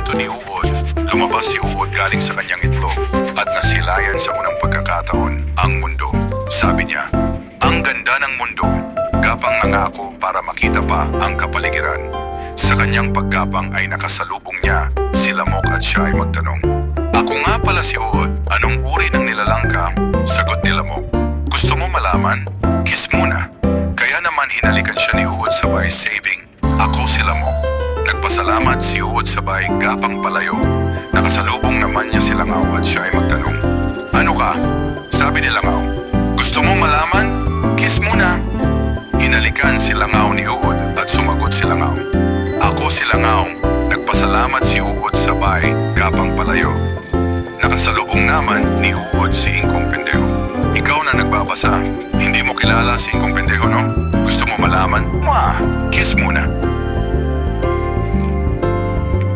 kwento ni Uod, lumabas si Uod galing sa kanyang itlog at nasilayan sa unang pagkakataon ang mundo. Sabi niya, ang ganda ng mundo. Gapang nangako para makita pa ang kapaligiran. Sa kanyang paggapang ay nakasalubong niya si Lamok at siya ay magtanong, ako nga pala si Uod, anong uri ng nilalang ka? Sagot ni Lamok, gusto mo malaman? Kiss muna. Kaya naman hinalikan siya ni Uod sabay saving, ako si Lamok. Nagpasalamat si Uod sabay gapang palayo. Nakasalubong naman niya si Langaw at siya ay magtanong, ano ka? Sabi ni Langaw, gusto mo malaman? Kiss muna. Hinalikan si Langaw ni Uod at sumagot si Langaw, ako si Langaw. Nagpasalamat si Uod sabay gapang palayo. Nakasalubong naman ni Uod si Ingkong Pendeho. Ikaw na nagbabasa, hindi mo kilala si Ingkong Pendeho, no? Gusto mo malaman? Kiss muna.